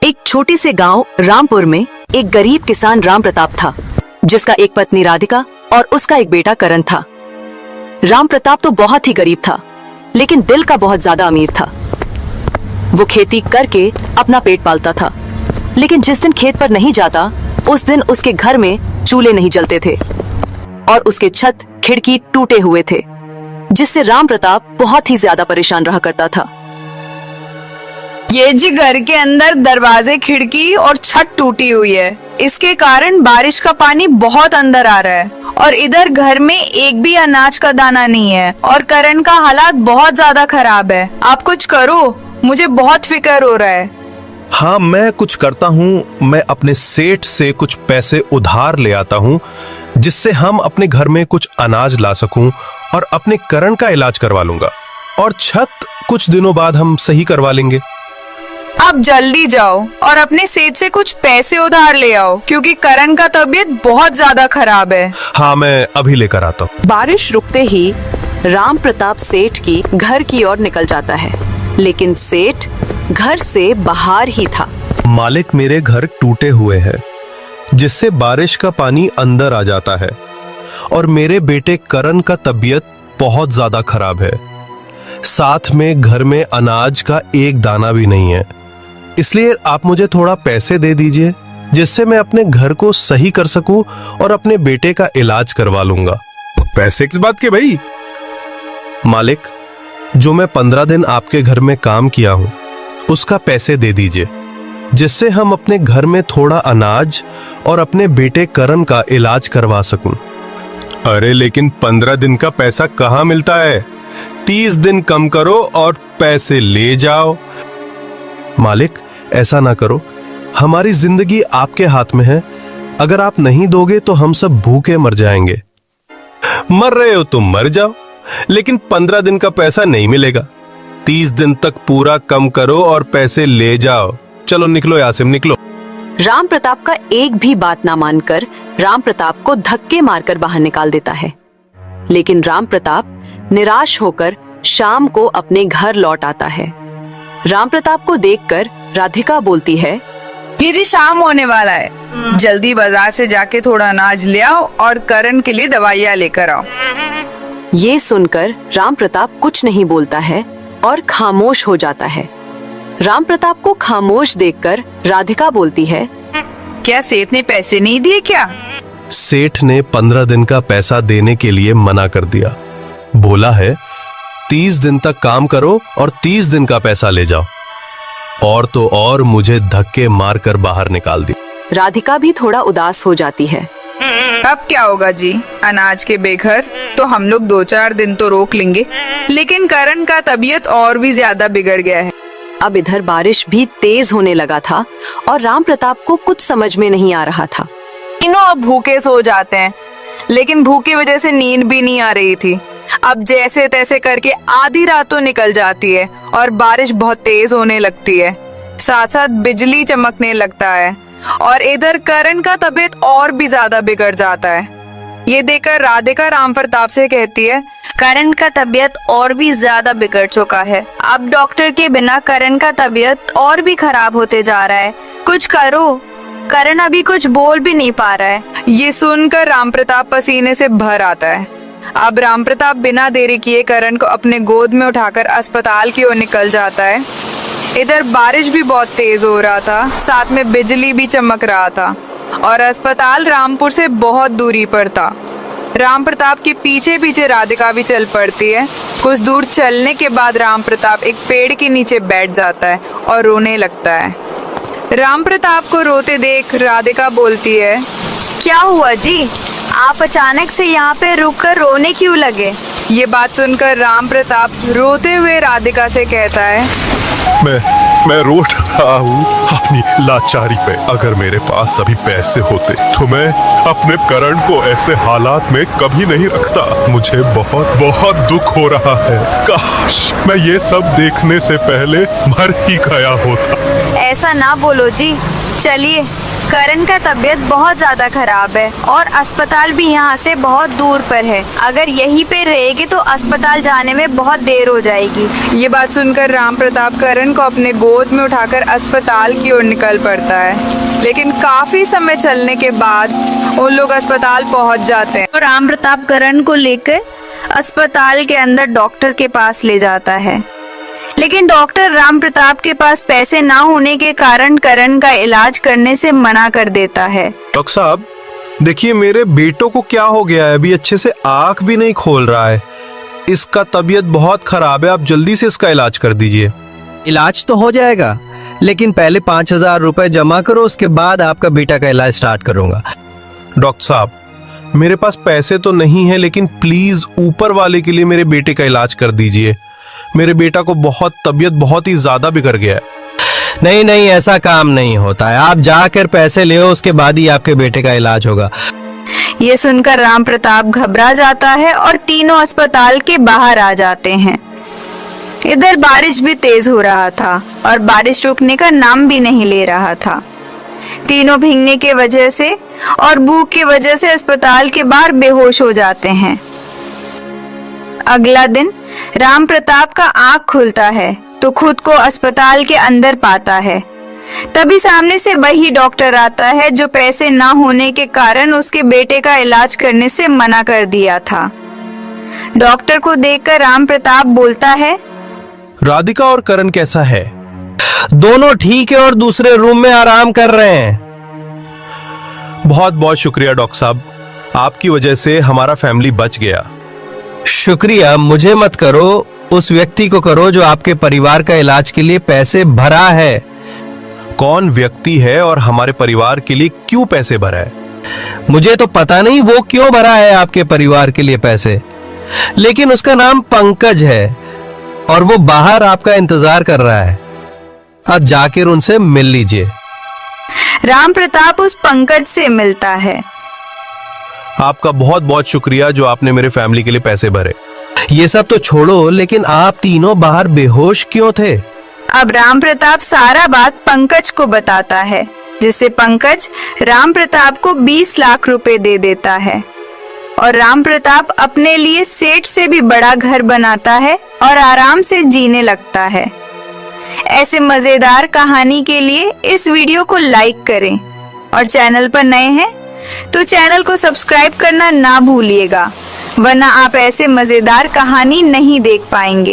एक छोटे से गांव रामपुर में एक गरीब किसान राम प्रताप था, जिसका एक पत्नी राधिका और उसका एक बेटा करण था। राम प्रताप तो बहुत ही गरीब था, लेकिन दिल का बहुत ज्यादा अमीर था। वो खेती करके अपना पेट पालता था, लेकिन जिस दिन खेत पर नहीं जाता उस दिन उसके घर में चूल्हे नहीं जलते थे और उसके छत खिड़की टूटे हुए थे, जिससे राम प्रताप बहुत ही ज्यादा परेशान रहा करता था। ये जी घर के अंदर दरवाजे, खिड़की और छत टूटी हुई है। इसके कारण बारिश का पानी बहुत अंदर आ रहा है और इधर घर में एक भी अनाज का दाना नहीं है और करण का हालात बहुत ज्यादा खराब है। आप कुछ करो, मुझे बहुत फिक्र हो रहा है। हाँ, मैं कुछ करता हूँ। मैं अपने सेठ से कुछ पैसे उधार ले आता हूँ, जिससे हम अपने घर में कुछ अनाज ला सकूं और अपने करण का इलाज करवा लूंगा, और छत कुछ दिनों बाद हम सही करवा लेंगे। आप जल्दी जाओ और अपने सेठ से कुछ पैसे उधार ले आओ, क्योंकि करण का तबीयत बहुत ज्यादा खराब है। हाँ, मैं अभी लेकर आता हूँ। बारिश रुकते ही राम प्रताप सेठ की घर की ओर निकल जाता है, लेकिन सेठ घर से बाहर ही था। मालिक, मेरे घर टूटे हुए हैं, जिससे बारिश का पानी अंदर आ जाता है, और मेरे बेटे करण का तबीयत बहुत ज्यादा खराब है। साथ में घर में अनाज का एक दाना भी नहीं है, इसलिए आप मुझे थोड़ा पैसे दे दीजिए, जिससे मैं अपने घर को सही कर सकूं और अपने बेटे का इलाज करवा लूंगा। पैसे किस बात के भाई? मालिक, जो मैं 15 दिन आपके घर में काम किया हूं, उसका पैसे दे दीजिए, जिससे हम अपने घर में थोड़ा अनाज और अपने बेटे करण का इलाज करवा सकूं। अरे लेकिन 15 दिन का पैसा कहाँ मिलता है? 30 दिन कम करो और पैसे ले जाओ। मालिक, ऐसा ना करो, हमारी जिंदगी आपके हाथ में है। अगर आप नहीं दोगे तो हम सब भूखे मर जाएंगे। मर रहे हो तो मर जाओ, लेकिन 15 दिन का पैसा नहीं मिलेगा। 30 दिन तक पूरा कम करो और पैसे ले जाओ। चलो निकलो यासिम, निकलो। राम प्रताप का एक भी बात ना मानकर राम प्रताप को धक्के मारकर बाहर निकाल देता है, लेकिन राम प्रताप निराश होकर शाम को अपने घर लौट आता है। राम प्रताप को देखकर राधिका बोलती है, दीदी शाम होने वाला है, जल्दी बाजार से जाके थोड़ा अनाज ले आओ और करण के लिए दवाइयाँ लेकर आओ। ये सुनकर राम प्रताप कुछ नहीं बोलता है और खामोश हो जाता है। राम प्रताप को खामोश देखकर राधिका बोलती है, क्या सेठ ने पैसे नहीं दिए क्या? सेठ ने 15 दिन का पैसा देने के लिए मना कर दिया। बोला है 30 दिन तक काम करो और 30 दिन का पैसा ले जाओ, और तो और मुझे धक्के मारकर बाहर निकाल दी। राधिका भी थोड़ा उदास हो जाती है। अब क्या होगा जी, अनाज के बेघर तो हम लोग 2-4 दिन तो रोक लेंगे, लेकिन करण का तबीयत और भी ज्यादा बिगड़ गया है। अब इधर बारिश भी तेज होने लगा था और राम प्रताप को कुछ समझ में नहीं आ रहा था। तीनों अब भूखे सो जाते हैं, लेकिन भूखे वजह से नींद भी नहीं आ रही थी। अब जैसे तैसे करके आधी रात तो निकल जाती है और बारिश बहुत तेज होने लगती है, साथ साथ बिजली चमकने लगता है और इधर करण का तबीयत और भी ज्यादा बिगड़ जाता है। ये देखकर राधिका राम प्रताप से कहती है, करण का तबीयत और भी ज्यादा बिगड़ चुका है। अब डॉक्टर के बिना करण का तबीयत और भी खराब होते जा रहा है। कुछ करो, करण अभी कुछ बोल भी नहीं पा रहा है। ये सुनकर राम प्रताप पसीने से भर आता है। अब राम प्रताप बिना देरी किए करण को अपने गोद में उठाकर अस्पताल की ओर निकल जाता है। इधर बारिश भी बहुत तेज हो रहा था, साथ में बिजली भी चमक रहा था और अस्पताल रामपुर से बहुत दूरी पर था। राम प्रताप के पीछे पीछे राधिका भी चल पड़ती है। कुछ दूर चलने के बाद राम प्रताप एक पेड़ के नीचे बैठ जाता है और रोने लगता है। राम प्रताप को रोते देख राधिका बोलती है, क्या हुआ जी, आप अचानक से यहाँ पे रुककर रोने क्यों लगे? ये बात सुनकर राम प्रताप रोते हुए राधिका से कहता है, मैं रो रहा हूँ अपनी लाचारी पे। अगर मेरे पास अभी पैसे होते तो मैं अपने करण को ऐसे हालात में कभी नहीं रखता। मुझे बहुत बहुत दुख हो रहा है। काश मैं ये सब देखने से पहले मर ही गया होता। ऐसा ना बोलो जी, चलिए करण का तबीयत बहुत ज्यादा खराब है और अस्पताल भी यहाँ से बहुत दूर पर है। अगर यहीं पे रहेगी तो अस्पताल जाने में बहुत देर हो जाएगी। ये बात सुनकर राम प्रताप करण को अपने गोद में उठाकर अस्पताल की ओर निकल पड़ता है। लेकिन काफी समय चलने के बाद उन लोग अस्पताल पहुंच जाते हैं और राम प्रताप करण को लेकर अस्पताल के अंदर डॉक्टर के पास ले जाता है। लेकिन डॉक्टर राम प्रताप के पास पैसे ना होने के कारण करण का इलाज करने से मना कर देता है। डॉक्टर साहब, देखिए मेरे बेटों को क्या हो गया है, अभी अच्छे से आंख भी नहीं खोल रहा है। इसका तबीयत बहुत खराब है, आप जल्दी से इसका इलाज कर दीजिए। इलाज तो हो जाएगा, लेकिन पहले 5,000 रुपए जमा करो, उसके बाद आपका बेटा का इलाज स्टार्ट करूंगा। डॉक्टर साहब, मेरे पास पैसे तो नहीं है, लेकिन प्लीज ऊपर वाले के लिए मेरे बेटे का इलाज कर दीजिए। मेरे बेटा को तबीयत बहुत ही ज्यादा बिगड़ गया है। नहीं नहीं, ऐसा काम नहीं होता है। आप जाकर पैसे ले आओ, उसके बाद ही आपके बेटे का इलाज होगा। ये सुनकर राम प्रताप घबरा जाता है और तीनों अस्पताल के बाहर आ जाते हैं। इधर बारिश भी तेज हो रहा था और बारिश रुकने का नाम भी नहीं ले रहा था। तीनों भीगने के वजह से और भूख की वजह से अस्पताल के बाहर बेहोश हो जाते हैं। अगला दिन राम प्रताप का आंख खुलता है तो खुद को अस्पताल के अंदर पाता है। तभी सामने से वही डॉक्टर आता है जो पैसे ना होने के कारण उसके बेटे का इलाज करने से मना कर दिया था। डॉक्टर को देखकर राम प्रताप बोलता है, राधिका और करण कैसा है? दोनों ठीक है और दूसरे रूम में आराम कर रहे हैं। बहुत बहुत शुक्रिया डॉक्टर साहब, आपकी वजह से हमारा फैमिली बच गया। शुक्रिया मुझे मत करो, उस व्यक्ति को करो जो आपके परिवार का इलाज के लिए पैसे भरा है। कौन व्यक्ति है और हमारे परिवार के लिए क्यों पैसे भरा है? मुझे तो पता नहीं वो क्यों भरा है आपके परिवार के लिए पैसे, लेकिन उसका नाम पंकज है और वो बाहर आपका इंतजार कर रहा है। अब जाकर उनसे मिल लीजिए। राम प्रताप उस पंकज से मिलता है। आपका बहुत बहुत शुक्रिया जो आपने मेरे फैमिली के लिए पैसे भरे। ये सब तो छोड़ो, लेकिन आप तीनों बाहर बेहोश क्यों थे? अब राम प्रताप सारा बात पंकज को बताता है, जिससे पंकज राम प्रताप को 20 लाख रुपए दे देता है और राम प्रताप अपने लिए सेठ से भी बड़ा घर बनाता है और आराम से जीने लगता है। ऐसे मजेदार कहानी के लिए इस वीडियो को लाइक करें और चैनल पर नए हैं तो चैनल को सब्सक्राइब करना ना भूलिएगा, वरना आप ऐसे मजेदार कहानी नहीं देख पाएंगे।